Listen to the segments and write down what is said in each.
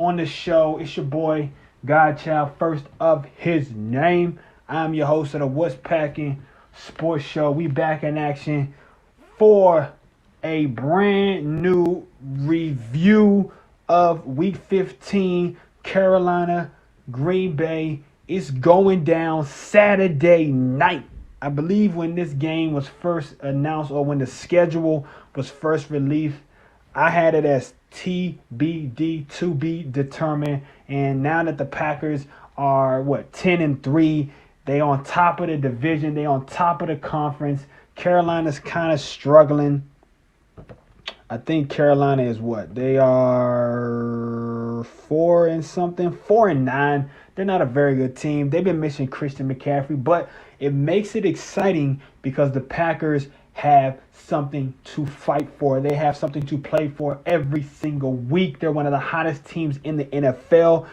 on the show. It's your boy, Godchild, first of his name. I'm your host of the What's Packin Sports Show. We back in action for a brand new review of Week 15, Carolina, Green Bay. It's going down Saturday night. I believe when this game was first announced, or when the schedule was first released, I had it as TBD, to be determined. And now that the Packers are 10-3, they on top of the division, they on top of the conference. Carolina's kind of struggling. I think Carolina is they are 4-9. They're not a very good team. They've been missing Christian McCaffrey, but it makes it exciting because the Packers have something to fight for. They have something to play for every single week. They're one of the hottest teams in the NFL.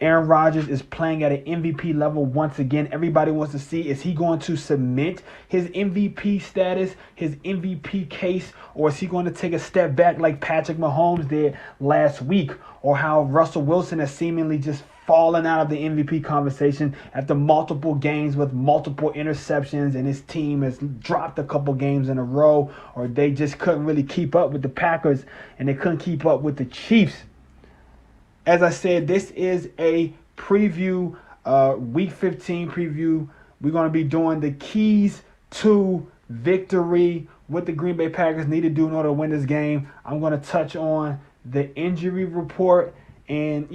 Aaron Rodgers is playing at an MVP level once again. Everybody wants to see, is he going to cement his MVP status, his MVP case, or is he going to take a step back like Patrick Mahomes did last week, or how Russell Wilson has seemingly just fallen out of the MVP conversation after multiple games with multiple interceptions, and his team has dropped a couple games in a row, or they just couldn't really keep up with the Packers and they couldn't keep up with the Chiefs. As I said, this is a preview, Week 15 preview. We're going to be doing the keys to victory, what the Green Bay Packers need to do in order to win this game. I'm going to touch on the injury report and,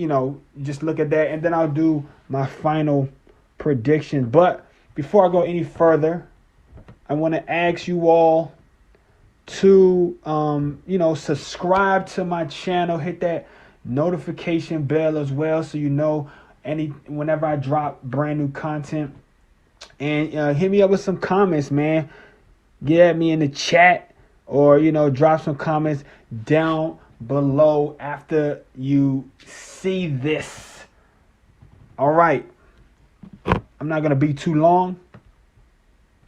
just look at that. And then I'll do my final prediction. But before I go any further, I want to ask you all to, subscribe to my channel. Hit that notification bell as well, so whenever I drop brand new content. And hit me up with some comments, man. Get at me in the chat, or drop some comments down below after you see this. All right, I'm not gonna be too long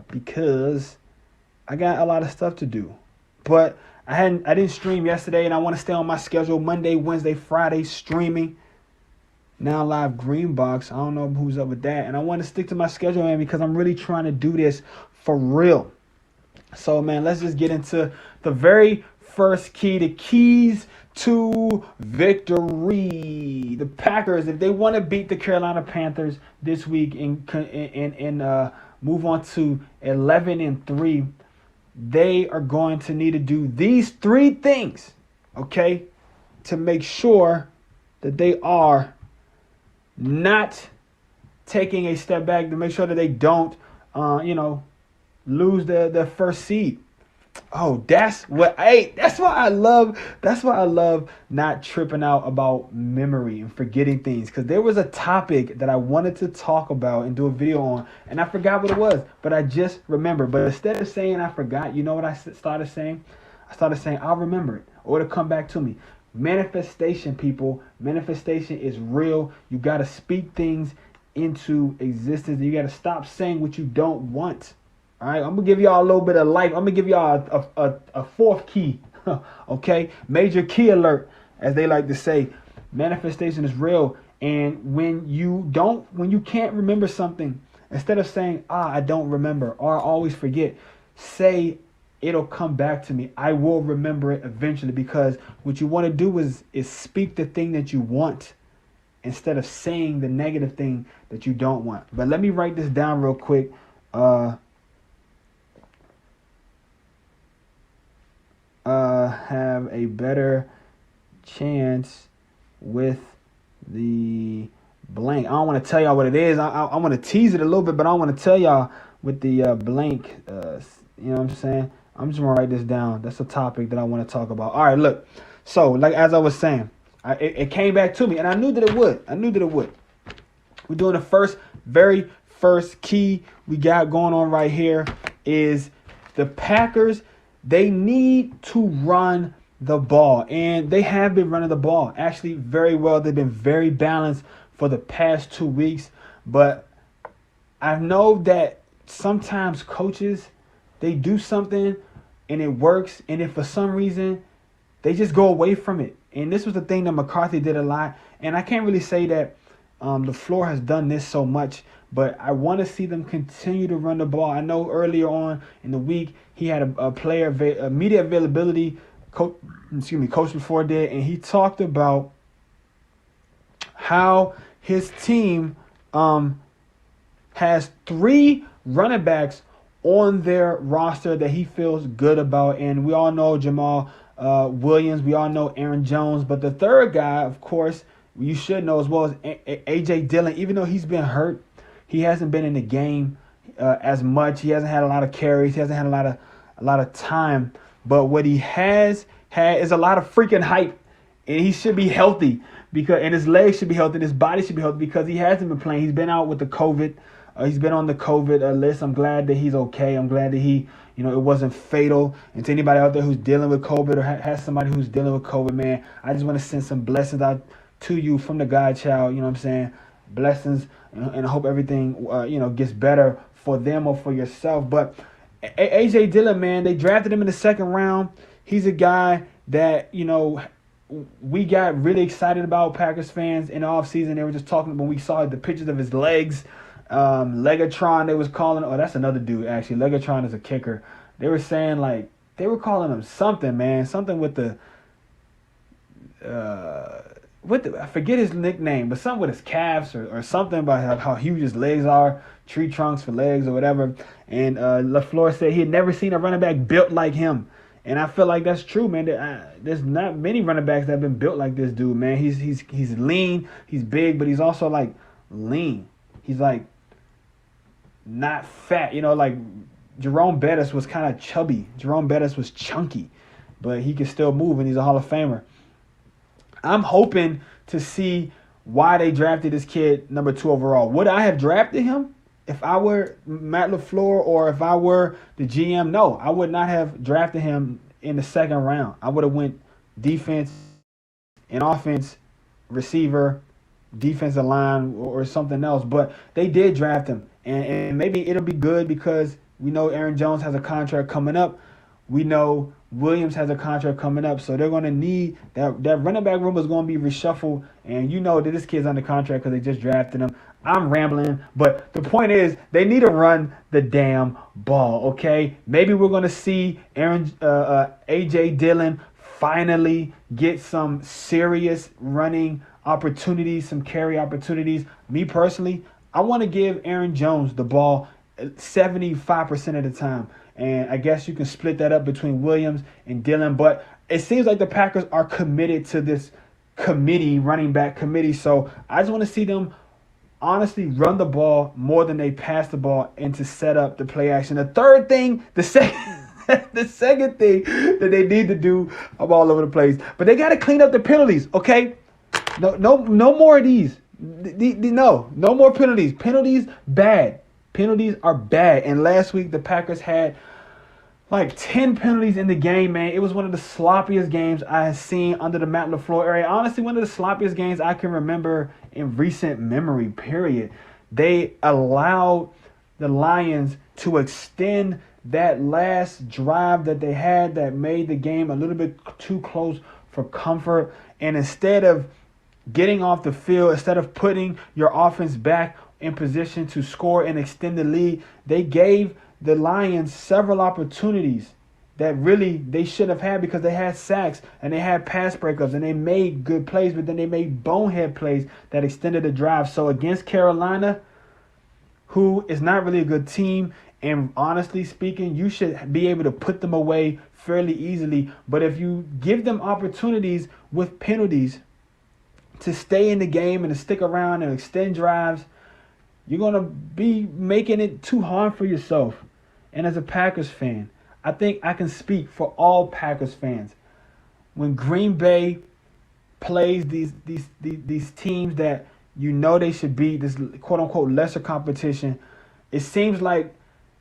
because I got a lot of stuff to do, but I didn't stream yesterday, and I want to stay on my schedule. Monday, Wednesday, Friday streaming. Now live Greenbox. I don't know who's up with that, and I want to stick to my schedule, man, because I'm really trying to do this for real. So, man, let's just get into the very first key, the keys to victory. The Packers, if they want to beat the Carolina Panthers this week and move on to 11-3, they are going to need to do these three things, okay, to make sure that they are not taking a step back, to make sure that they don't, lose their first seed. Oh, that's why I love not tripping out about memory and forgetting things. Because there was a topic that I wanted to talk about and do a video on, and I forgot what it was, but I just remembered. But instead of saying I forgot, you know what I started saying? I started saying I'll remember it, or it'll come back to me. Manifestation, people. Manifestation is real. You got to speak things into existence. You got to stop saying what you don't want. All right, I'm going to give y'all a little bit of life. I'm going to give y'all a fourth key, okay? Major key alert, as they like to say. Manifestation is real. And when you can't remember something, instead of saying, I don't remember, or I always forget, say, it'll come back to me. I will remember it eventually, because what you want to do is speak the thing that you want instead of saying the negative thing that you don't want. But let me write this down real quick. Have a better chance with the blank. I don't want to tell y'all what it is. I want to tease it a little bit, but I don't want to tell y'all with the blank. You know what I'm saying? I'm just going to write this down. That's a topic that I want to talk about. All right, look. So, like as I was saying, it came back to me, and I knew that it would. We're doing the very first key we got going on right here is the Packers. They need to run the ball, and they have been running the ball actually very well. They've been very balanced for the past 2 weeks, but I know that sometimes coaches, they do something and it works, and if for some reason they just go away from it. And this was the thing that McCarthy did a lot, And I can't really say that LaFleur has done this so much, but I want to see them continue to run the ball. I know earlier on in the week he had a media availability. Coach LaFleur did, and he talked about how his team has 3 running backs on their roster that he feels good about. And we all know Jamal Williams. We all know Aaron Jones. But the third guy, of course, you should know as well as A.J. Dillon. Even though he's been hurt, he hasn't been in the game as much. He hasn't had a lot of carries. He hasn't had a lot of time. But what he has had is a lot of freaking hype. And he should be healthy, and his legs should be healthy, and his body should be healthy, because he hasn't been playing. He's been out with the COVID. He's been on the COVID list. I'm glad that he's okay. I'm glad that it wasn't fatal. And to anybody out there who's dealing with COVID or has somebody who's dealing with COVID, man, I just want to send some blessings out to you from the Godchild. You know what I'm saying? Blessings, and I hope everything gets better for them or for yourself. But A.J. Dillon, man, they drafted him in the 2nd round. He's a guy that we got really excited about, Packers fans, in the offseason. They were just talking when we saw the pictures of his legs. Legatron, they was calling. Oh, that's another dude, actually. Legatron is a kicker. They were saying, they were calling him something, man. Something with I forget his nickname, but something with his calves or something about how huge his legs are. Tree trunks for legs or whatever. And LaFleur said he had never seen a running back built like him. And I feel like that's true, man. There's not many running backs that have been built like this dude, man. He's lean, he's big, but he's also lean. He's not fat. Jerome Bettis was kind of chubby. Jerome Bettis was chunky, but he can still move, and he's a Hall of Famer. I'm hoping to see why they drafted this kid number 2 overall. Would I have drafted him if I were Matt LaFleur or if I were the GM? No, I would not have drafted him in the 2nd round. I would have went defense and offense, receiver, defensive line, or something else. But they did draft him, and maybe it'll be good because we know Aaron Jones has a contract coming up. We know Williams has a contract coming up, so they're going to need that running back room is going to be reshuffled, and you know that this kid's under contract because they just drafted him. I'm rambling, but the point is they need to run the damn ball, okay? Maybe we're going to see A.J. Dillon finally get some serious running opportunities, some carry opportunities. Me personally, I want to give Aaron Jones the ball 75% of the time. And I guess you can split that up between Williams and Dillon. But it seems like the Packers are committed to this running back committee. So I just want to see them honestly run the ball more than they pass the ball and to set up the play action. The second thing that they need to do, I'm all over the place, but they got to clean up the penalties, okay? No more of these. No more penalties. Penalties bad. Penalties are bad. And last week the Packers had 10 penalties in the game, man. It was one of the sloppiest games I have seen under the Matt LaFleur era. Honestly, one of the sloppiest games I can remember in recent memory, period. They allowed the Lions to extend that last drive that they had that made the game a little bit too close for comfort. And instead of getting off the field, instead of putting your offense back in position to score and extend the lead, they gave the Lions several opportunities that really they should have had because they had sacks and they had pass breakups and they made good plays, but then they made bonehead plays that extended the drive. So against Carolina, who is not really a good team, and honestly speaking, you should be able to put them away fairly easily. But if you give them opportunities with penalties to stay in the game and to stick around and extend drives, you're going to be making it too hard for yourself. And as a Packers fan, I think I can speak for all Packers fans. When Green Bay plays these teams that they should beat, this quote-unquote lesser competition, it seems like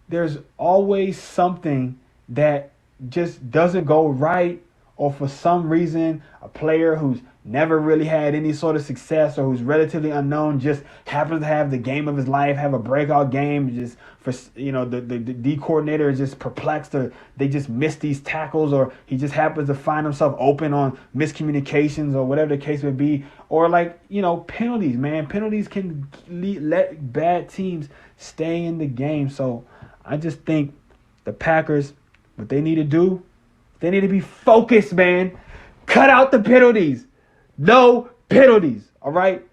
there's always something that just doesn't go right, or for some reason a player who's never really had any sort of success or who's relatively unknown just happens to have the game of his life, have a breakout game, just for the D coordinator is just perplexed, or they just miss these tackles, or he just happens to find himself open on miscommunications or whatever the case would be, or penalties, man. Penalties can let bad teams stay in the game. So I just think the Packers, what they need to do, they need to be focused, man. Cut out the penalties. No penalties, all right?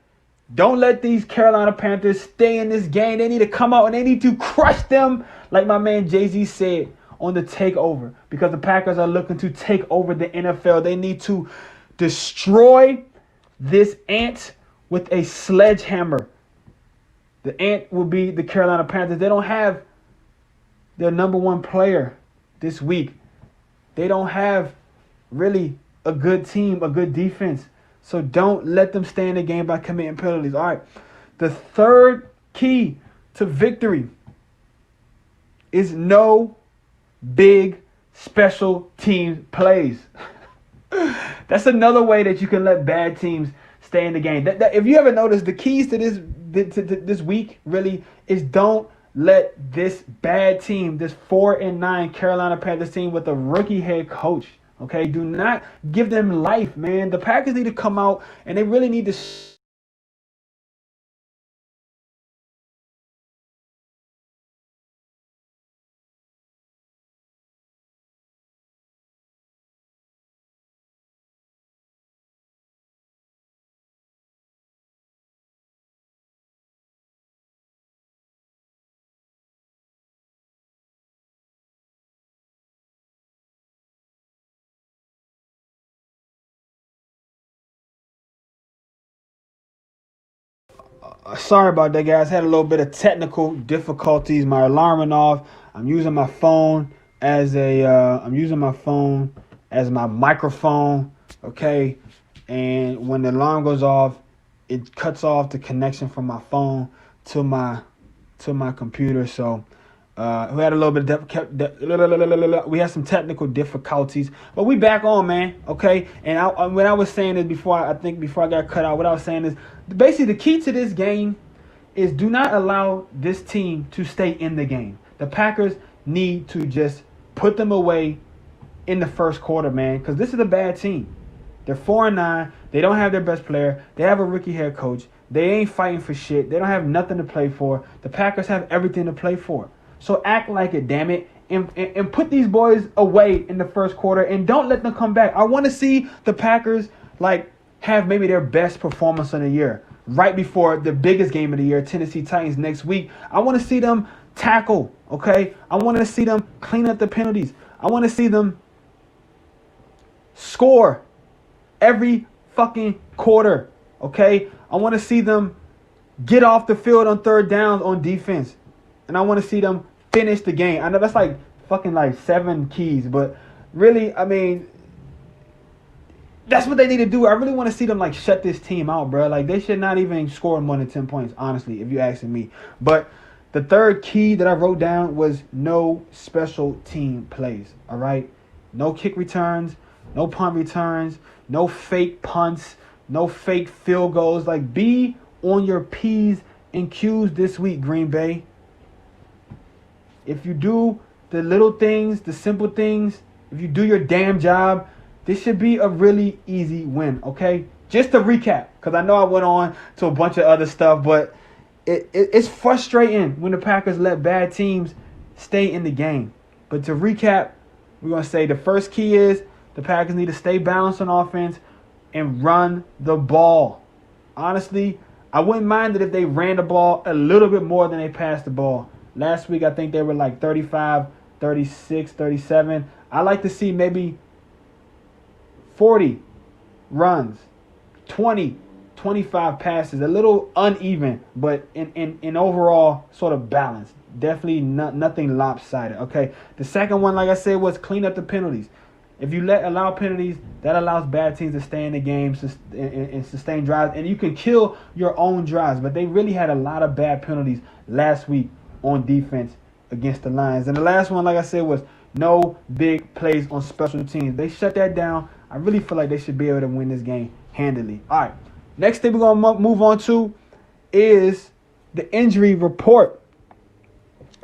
Don't let these Carolina Panthers stay in this game. They need to come out and they need to crush them, like my man Jay-Z said on the takeover, because the Packers are looking to take over the NFL. They need to destroy this ant with a sledgehammer. The ant will be the Carolina Panthers. They don't have their number one player this week. They don't have really a good team, a good defense. So don't let them stay in the game by committing penalties. All right. The third key to victory is no big special team plays. That's another way that you can let bad teams stay in the game. If you ever noticed, the keys to this week really is don't let this bad team, this 4-9 Carolina Panthers team with a rookie head coach, okay, do not give them life, man. The Packers need to come out and they really need to sorry about that, guys. Had a little bit of technical difficulties. My alarm went off. I'm using my phone as my microphone. Okay, and when the alarm goes off, it cuts off the connection from my phone to my computer. So we had a little bit we had some technical difficulties, but we back on, man. Okay, and when I was saying this before I got cut out, what I was saying is basically the key to this game is do not allow this team to stay in the game. The Packers need to just put them away in the first quarter, man, because this is a bad team. They're 4-9. They don't have their best player. They have a rookie head coach. They ain't fighting for shit. They don't have nothing to play for. The Packers have everything to play for. So act like it, damn it, and put these boys away in the first quarter and don't let them come back. I want to see the Packers have maybe their best performance of the year right before the biggest game of the year, Tennessee Titans next week. I want to see them tackle, okay? I want to see them clean up the penalties. I want to see them score every fucking quarter, okay? I want to see them get off the field on third downs on defense. And I want to see them finish the game. I know that's fucking 7 keys, but really, I mean, that's what they need to do. I really want to see them shut this team out, bro. They should not even score more than 10 points, honestly, if you're asking me. But the third key that I wrote down was no special team plays, all right? No kick returns, no punt returns, no fake punts, no fake field goals. Be on your P's and Q's this week, Green Bay. If you do the little things, the simple things, if you do your damn job, this should be a really easy win, okay? Just to recap, because I know I went on to a bunch of other stuff, but it's frustrating when the Packers let bad teams stay in the game. But to recap, we're going to say the first key is the Packers need to stay balanced on offense and run the ball. Honestly, I wouldn't mind it if they ran the ball a little bit more than they passed the ball. Last week, I think they were 35, 36, 37. I like to see maybe 40 runs, 20, 25 passes, a little uneven, but in overall sort of balance. Definitely nothing lopsided, okay? The second one, like I said, was clean up the penalties. If you allow penalties, that allows bad teams to stay in the game and sustain drives, and you can kill your own drives. But they really had a lot of bad penalties last week on defense against the Lions. And the last one, like I said, was No big plays on special teams. They shut that down. I really feel like they should be able to win this game handily. All right. Next thing we're going to move on to is the injury report.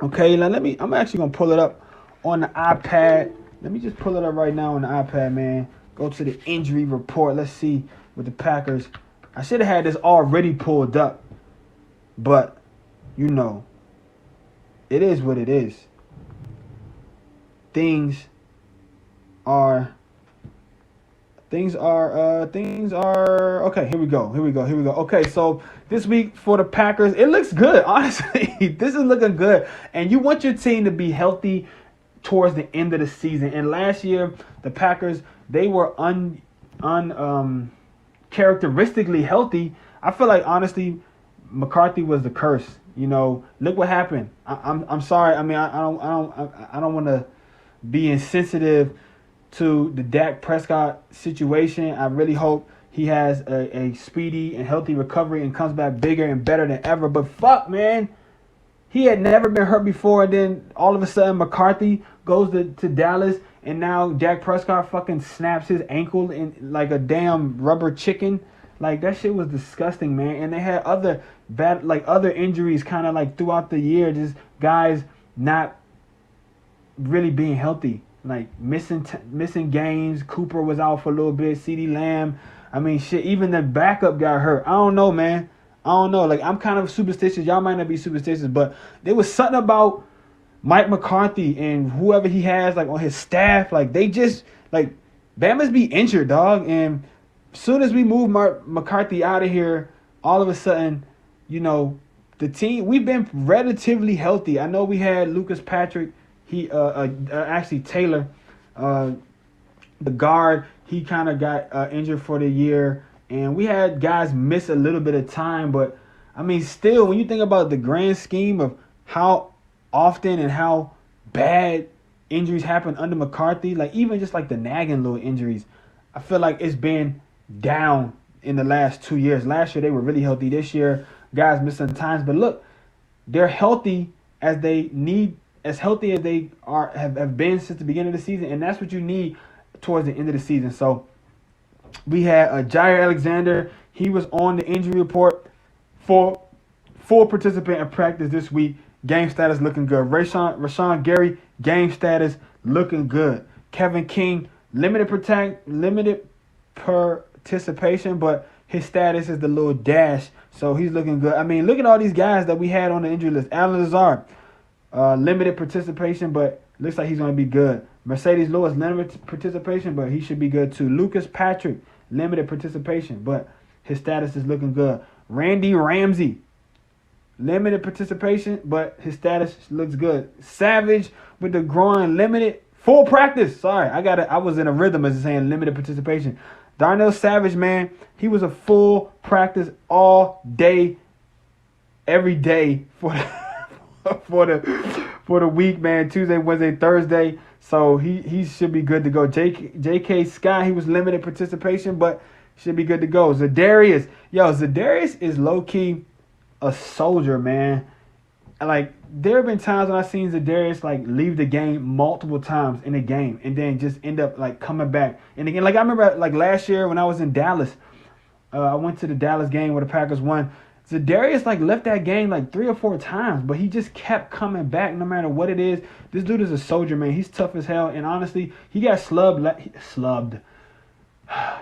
Okay, now I'm actually going to pull it up on the iPad. Let me just pull it up right now on the iPad, man. Go to the injury report. Let's see with the Packers. I should have had this already pulled up. But, you know, it is what it is. Things are okay. Here we go. Okay, so this week for the Packers, it looks good. Honestly, this is looking good, and you want your team to be healthy towards the end of the season. And last year, the Packers, they were characteristically healthy. I feel like honestly, McCarthy was the curse. You know, look what happened. I'm sorry. I mean, I don't want to be insensitive to the Dak Prescott situation. I really hope he has a speedy and healthy recovery and comes back bigger and better than ever. But fuck, man, he had never been hurt before, and then all of a sudden McCarthy goes to Dallas, and now Dak Prescott fucking snaps his ankle in like a damn rubber chicken. Like, that shit was disgusting, man. And they had other injuries kind of like throughout the year, just guys not really being healthy, like missing games. Cooper was out for a little bit. CeeDee Lamb. I mean, shit, even the backup got hurt. I don't know, man. I don't know. Like, I'm kind of superstitious. Y'all might not be superstitious, but there was something about Mike McCarthy and whoever he has, like, on his staff. Like, they just, like, Bama's be injured, dog. And as soon as we move McCarthy out of here, all of a sudden, you know, the team, we've been relatively healthy. I know we had Lucas Patrick. He actually Taylor, the guard, he kind of got injured for the year, and we had guys miss a little bit of time. But I mean, still, when you think about the grand scheme of how often and how bad injuries happen under McCarthy, like even just like the nagging little injuries, I feel like it's been down in the last 2 years. Last year they were really healthy. This year, guys missing times, but look, they're healthy as they need. As healthy as they have been since the beginning of the season, and that's what you need towards the end of the season. So we had Jair Alexander. He was on the injury report for full participant in practice this week. Game status looking good. Rashawn Gary, game status looking good. Kevin King, limited participation, but his status is the little dash, so he's looking good. I mean, look at all these guys that we had on the injury list. Alan Lazard, limited participation, but looks like he's going to be good. Mercedes Lewis, limited participation, but he should be good too. Lucas Patrick, limited participation, but his status is looking good. Randy Ramsey, limited participation, but his status looks good. Savage with the groin, limited, full practice. Sorry, I was in a rhythm as saying limited participation. Darnell Savage, man, he was a full practice all day, every day for the week, man. Tuesday, Wednesday, Thursday. So he should be good to go. J.K. Scott, he was limited participation, but should be good to go. Zadarius is low-key a soldier, man. Like, there have been times when I've seen Zadarius like leave the game multiple times in a game and then just end up like coming back. And again, like I remember like last year when I was in Dallas, I went to the Dallas game where the Packers won. Zadarius like left that game like 3 or 4 times, but he just kept coming back no matter what it is. This dude is a soldier, man. He's tough as hell, and honestly, he got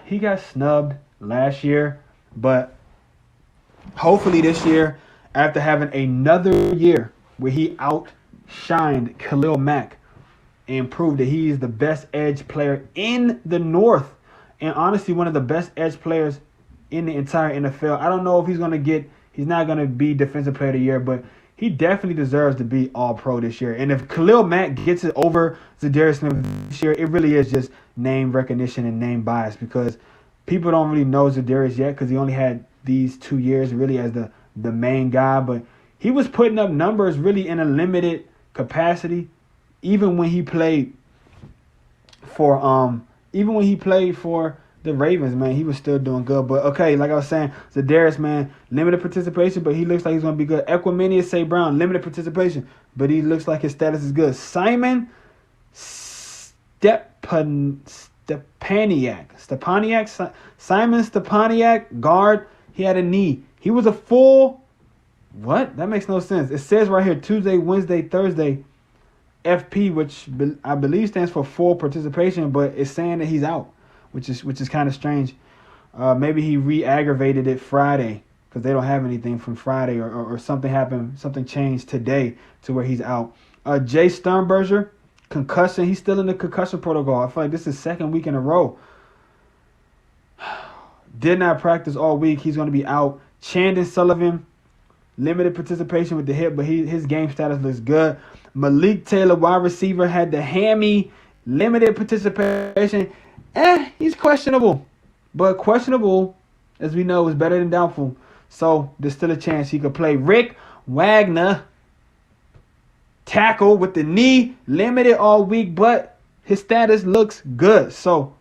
He got snubbed last year, but hopefully this year, after having another year where he outshined Khalil Mack and proved that he is the best edge player in the North, and honestly one of the best edge players in the entire NFL. I don't know if he's not going to be Defensive Player of the Year, but he definitely deserves to be All-Pro this year. And if Khalil Mack gets it over Zadarius Smith this year, it really is just name recognition and name bias, because people don't really know Zadarius yet because he only had these 2 years really as the main guy. But he was putting up numbers really in a limited capacity, even when he played for the Ravens, man. He was still doing good. But okay, like I was saying, Zadarius, man, limited participation, but he looks like he's going to be good. Equiminius St. Brown, limited participation, but he looks like his status is good. Simon Simon Stepaniak, guard. He had a knee. He was a full. What? That makes no sense. It says right here Tuesday, Wednesday, Thursday, FP, which I believe stands for full participation, but it's saying that he's out, which is kind of strange. Maybe he re-aggravated it Friday because they don't have anything from Friday, or something happened, something changed today to where he's out. Jay Sternberger, concussion. He's still in the concussion protocol. I feel like this is his second week in a row. Did not practice all week. He's going to be out. Chandon Sullivan, limited participation with the hip, but his game status looks good. Malik Taylor, wide receiver, had the hammy, limited participation. He's questionable. But questionable, as we know, is better than doubtful. So there's still a chance he could play. Rick Wagner, tackle with the knee, limited all week, but his status looks good. So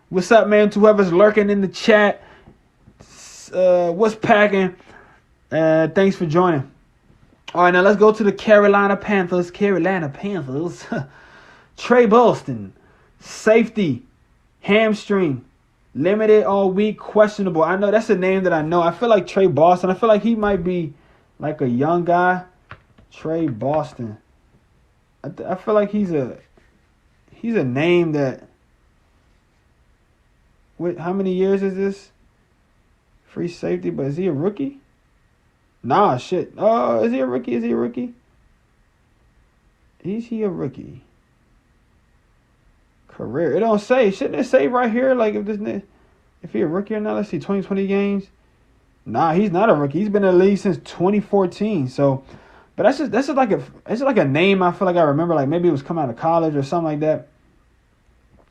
what's up, man? To whoever's lurking in the chat, what's packing? Thanks for joining. All right, now let's go to the Carolina Panthers. Trey Bolston, safety, hamstring, limited all week, questionable. I know that's a name that I know. I feel like Trey Boston. I feel like he might be like a young guy. Trey Boston. I feel like he's a name that. Wait, how many years is this? Free safety, but is he a rookie? Nah, shit. Oh, is he a rookie? Is he a rookie? Is he a rookie? Career. It don't say. Shouldn't it say right here, like if he a rookie or not? Let's see, 20 games. Nah, he's not a rookie. He's been in the league since 2014. So, but that's just like a name. I feel like I remember, like maybe it was coming out of college or something like that.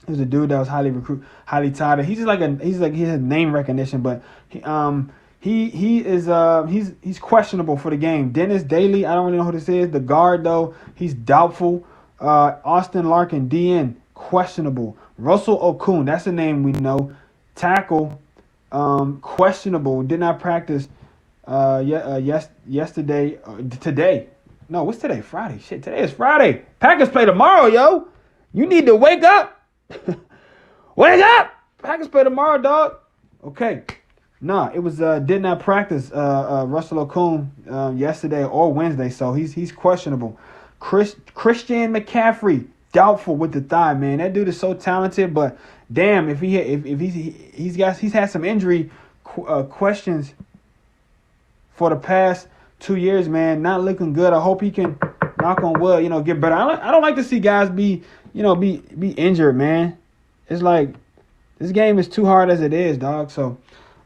He was a dude that was highly touted. He has name recognition, but he's questionable for the game. Dennis Daly, I don't really know who this is. The guard though, he's doubtful. Austin Larkin, DN, questionable. Russell Okun, that's a name we know. Tackle, questionable. Did not practice. Yesterday. Today. No, what's today? Friday. Shit, today is Friday. Packers play tomorrow, yo. You need to wake up. Wake up! Packers play tomorrow, dog. Okay. Nah, it was did not practice Russell Okun yesterday or Wednesday, so he's questionable. Christian McCaffrey, doubtful with the thigh, man. That dude is so talented, but damn, if he's had some injury questions for the past 2 years, man. Not looking good. I hope he can, knock on wood, get better. I don't like to see guys be injured, man. It's like this game is too hard as it is, dog. So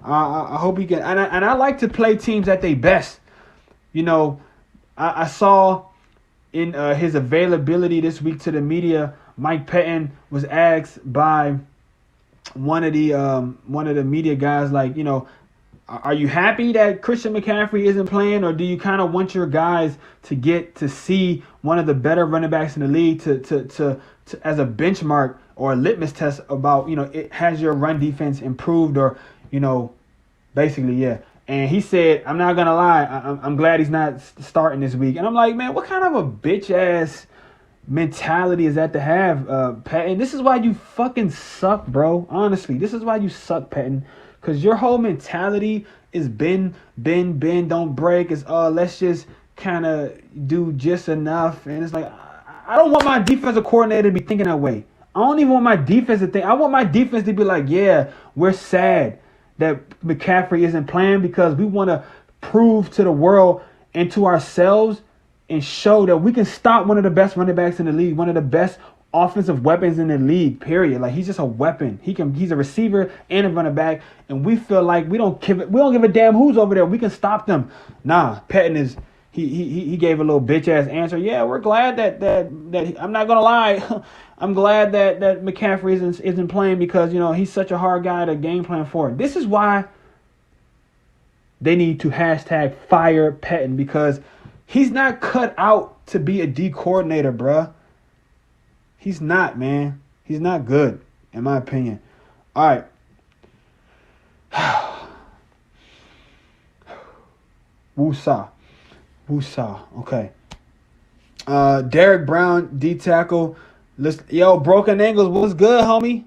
I hope he can. And I like to play teams at their best. I saw in his availability this week to the media, Mike Pettin was asked by one of the media guys, like, are you happy that Christian McCaffrey isn't playing, or do you kind of want your guys to get to see one of the better running backs in the league to as a benchmark or a litmus test about, it has your run defense improved, or, basically, yeah. And he said, I'm not going to lie, I'm glad he's not starting this week. And I'm like, man, what kind of a bitch-ass mentality is that to have, Patton? This is why you fucking suck, bro. Honestly, this is why you suck, Patton. Because your whole mentality is bend, don't break. It's, let's just kind of do just enough. And it's like, I don't want my defensive coordinator to be thinking that way. I don't even want my defense to think. I want my defense to be like, yeah, we're sad that McCaffrey isn't playing because we want to prove to the world and to ourselves and show that we can stop one of the best running backs in the league, one of the best offensive weapons in the league, period. Like, he's just a weapon. He's a receiver and a running back, and we feel like we don't give a damn who's over there. We can stop them. Nah, Patton is he gave a little bitch ass answer. Yeah, we're glad that I'm not gonna lie. I'm glad that McCaffrey isn't playing because, he's such a hard guy to game plan for. This is why they need to hashtag fire Patton, because he's not cut out to be a D coordinator, bruh. He's not, man. He's not good, in my opinion. All right. Woosah. Okay. Derek Brown, D tackle. Yo, Broken Angles, what's good, homie?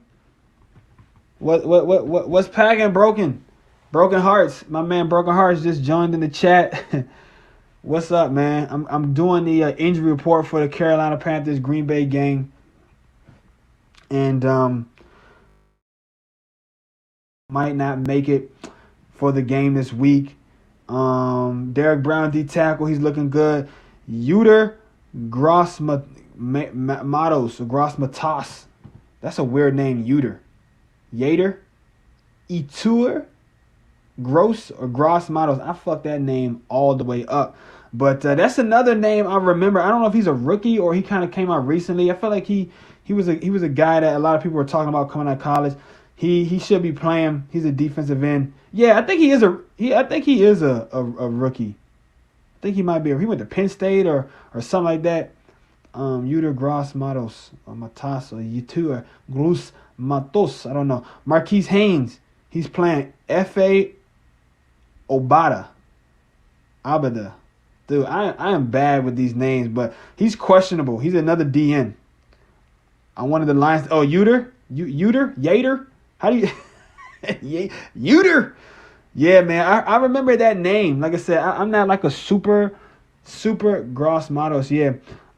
What's packing? Broken Hearts. My man, Broken Hearts just joined in the chat. What's up, man? I'm doing the injury report for the Carolina Panthers Green Bay game, and might not make it for the game this week. Derek Brown D tackle, he's looking good. Uter Grossmatos or Grossmatos. That's a weird name, Uter. Yater, Etur, Gross or Grossmatos. I fucked that name all the way up. But that's another name I remember. I don't know if he's a rookie or he kind of came out recently. I feel like he was a guy that a lot of people were talking about coming out of college. He should be playing. He's a defensive end. Yeah, I think he is a rookie. I think he might be. He went to Penn State or something like that. Uter Gross Matos or Matas or Yutur Grus Matos. I don't know. Marquise Haynes. He's playing F.A. Abada. Dude, I am bad with these names, but he's questionable. He's another DN. I wanted the Lions. Oh, Yater? How do you... Uter? Yeah, man. I remember that name. Like I said, I'm not like a super gross Matos. Yeah,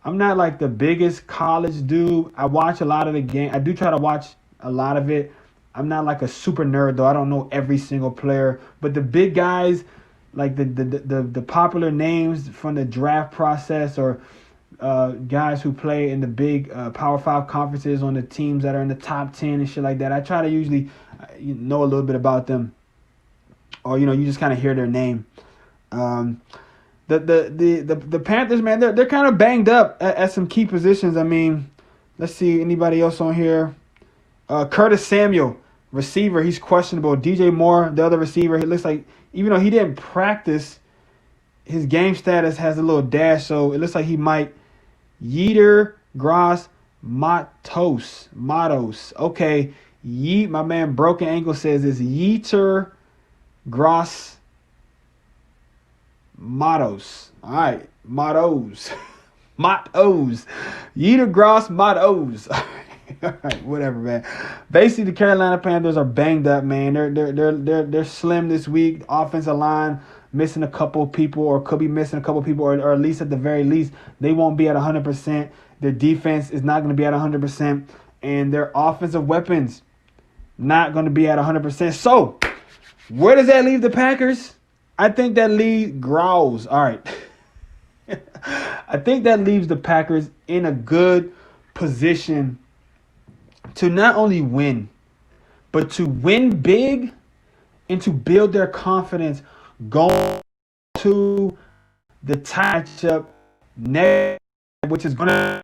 I'm not like the biggest college dude. I watch a lot of the game. I do try to watch a lot of it. I'm not like a super nerd, though. I don't know every single player. But the big guys, like the popular names from the draft process or guys who play in the big Power 5 conferences on the teams that are in the top 10 and shit like that, I try to usually know a little bit about them. Or, you just kind of hear their name. The Panthers, man, they're kind of banged up at some key positions. I mean, let's see, anybody else on here? Curtis Samuel, receiver, he's questionable. DJ Moore, the other receiver, he looks like, even though he didn't practice, his game status has a little dash, so it looks like he might. Yeter Gross Matos. Okay. My man Broken Ankle says it's Yeter Gross Matos. All right. Matos. Yeter Gross Matos. All right, whatever, man. Basically, the Carolina Panthers are banged up, man. They're slim this week. Offensive line missing a couple people, or could be missing a couple people, or at least at the very least, they won't be at 100%. Their defense is not going to be at 100%, and their offensive weapons not going to be at 100%. So, where does that leave the Packers? I think that leaves growls. All right. I think that leaves the Packers in a good position to not only win, but to win big and to build their confidence going to the matchup next, which is going to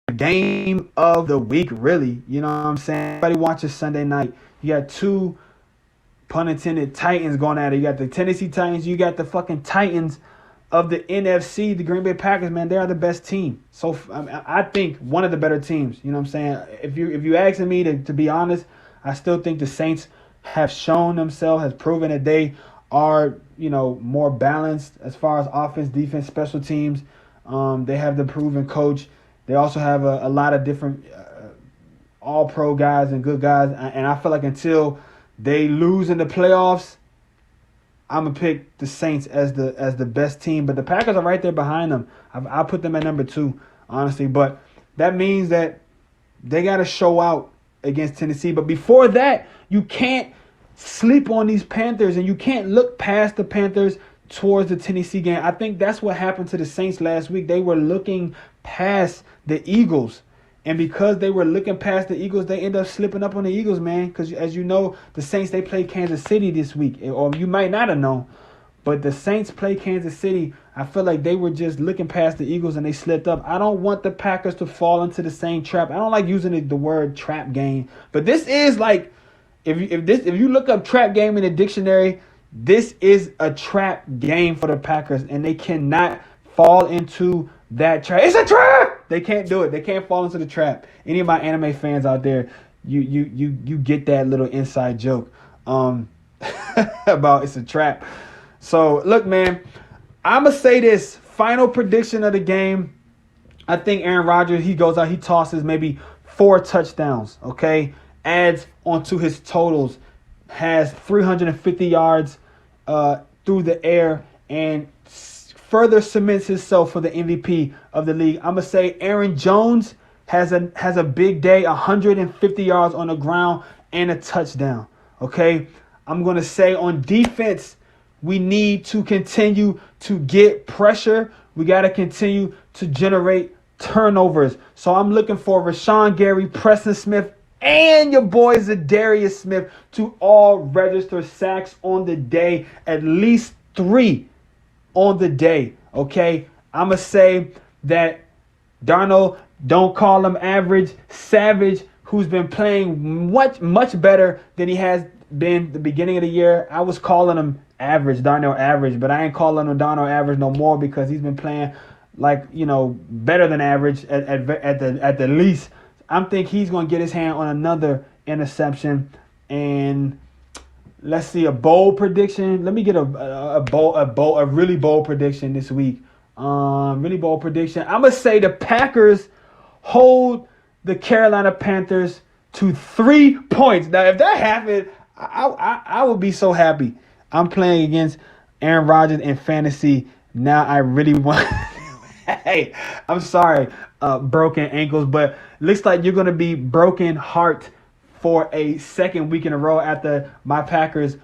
be the game of the week, really. You know what I'm saying? Everybody watches Sunday night. You got two, pun intended, Titans going at it. You got the Tennessee Titans. You got the fucking Titans of the NFC, the Green Bay Packers, man. They are the best team. So I think one of the better teams. You know what I'm saying? If you asking me to be honest, I still think the Saints have shown themselves, has proven that they are, more balanced as far as offense, defense, special teams. They have the proven coach. They also have a lot of different all-pro guys and good guys. And I feel like until they lose in the playoffs, I'm going to pick the Saints as the best team. But the Packers are right there behind them. I put them at number 2, honestly. But that means that they got to show out against Tennessee. But before that, you can't sleep on these Panthers, and you can't look past the Panthers towards the Tennessee game. I think that's what happened to the Saints last week. They were looking past the Eagles. And because they were looking past the Eagles, they end up slipping up on the Eagles, man. Because as you know, the Saints, they play Kansas City this week. Or you might not have known. But the Saints play Kansas City. I feel like they were just looking past the Eagles and they slipped up. I don't want the Packers to fall into the same trap. I don't like using the word trap game. But this is like, if you look up trap game in the dictionary, this is a trap game for the Packers. And they cannot fall into that trap. It's a trap! They can't do it. They can't fall into the trap. Any of my anime fans out there, you get that little inside joke about it's a trap. So, look, man, I'm going to say this. Final prediction of the game. I think Aaron Rodgers, he goes out, he tosses maybe 4 touchdowns, okay? Adds onto his totals, has 350 yards through the air, and further cements himself for the MVP of the league. I'm going to say Aaron Jones has a big day, 150 yards on the ground and a touchdown, okay? I'm going to say on defense, we need to continue to get pressure. We got to continue to generate turnovers. So I'm looking for Rashawn Gary, Preston Smith, and your boy Zadarius Smith to all register sacks on the day, at least 3 on the day, okay? I'm going to say that Darnold, don't call him average. Savage, who's been playing much better than he has been the beginning of the year. I was calling him average, Darnold average, but I ain't calling him Darnold average no more because he's been playing better than average at the least. I'm think he's gonna get his hand on another interception. And let's see, a bold prediction. Let me get a really bold prediction this week. Really bold prediction. I'm gonna say the Packers hold the Carolina Panthers to 3 points. Now, if that happened, I would be so happy. I'm playing against Aaron Rodgers in fantasy. Now I really want. Hey, I'm sorry, broken ankles, but looks like you're going to be broken heart for a second week in a row after my Packers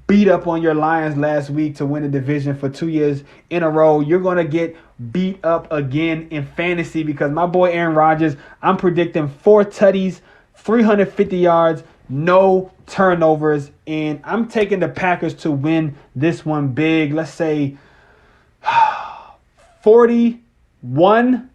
beat up on your Lions last week to win the division for 2 years in a row. You're going to get beat up again in fantasy because my boy Aaron Rodgers, I'm predicting 4 tutties, 350 yards, no turnovers, and I'm taking the Packers to win this one big. Let's say 41-3.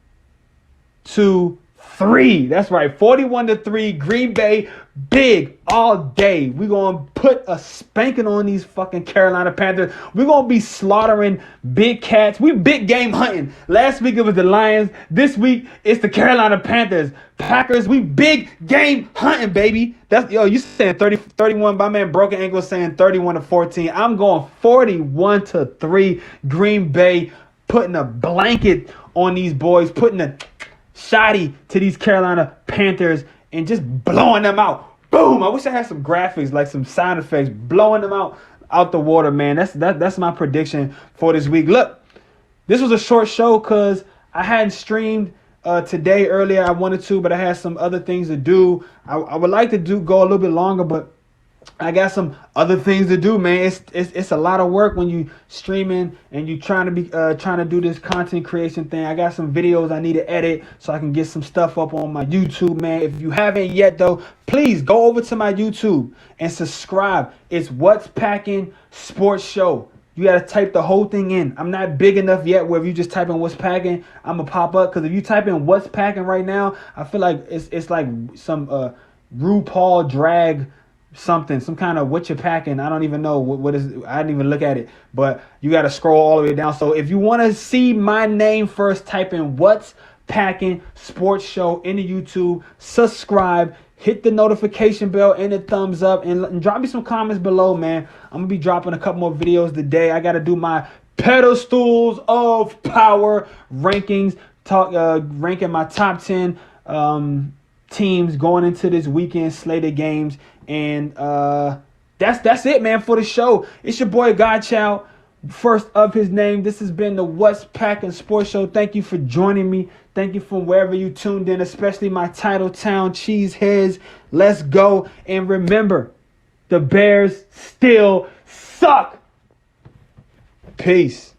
That's right, 41-3. Green Bay, big all day. We're going to put a spanking on these fucking Carolina Panthers. We're going to be slaughtering big cats. We big game hunting. Last week it was the Lions. This week it's the Carolina Panthers. Packers, we big game hunting, baby. That's you saying 31. My man Broken Ankle saying 31-14. I'm going 41-3. Green Bay putting a blanket on these boys, putting a shotty to these Carolina Panthers and just blowing them out. Boom! I wish I had some graphics, like some sound effects, blowing them out the water, man. That's my prediction for this week. Look, this was a short show because I hadn't streamed today earlier. I wanted to, but I had some other things to do. I would like to go a little bit longer, but I got some other things to do, man. It's a lot of work when you streaming and you trying to do this content creation thing. I got some videos I need to edit so I can get some stuff up on my YouTube, man. If you haven't yet, though, please go over to my YouTube and subscribe. It's What's Packin' Sports Show. You got to type the whole thing in. I'm not big enough yet where if you just type in What's Packin', I'm going to pop up. Because if you type in What's Packin' right now, I feel like it's like some RuPaul drag something, some kind of what you're packing. I don't even know what is. I didn't even look at it, but you got to scroll all the way down. So if you want to see my name first, type in What's Packin' Sports Show in the YouTube. Subscribe, hit the notification bell and the thumbs up, and drop me some comments below, man. I'm gonna be dropping a couple more videos today. I got to do my pedestals of power rankings, ranking my top 10 teams going into this weekend slate of games. And that's it, man, for the show. It's your boy Godchild, first of his name. This has been the What's Packin' Sports Show. Thank you for joining me. Thank you from wherever you tuned in, especially my Title Town Cheeseheads. Let's go. And remember, the Bears still suck. Peace.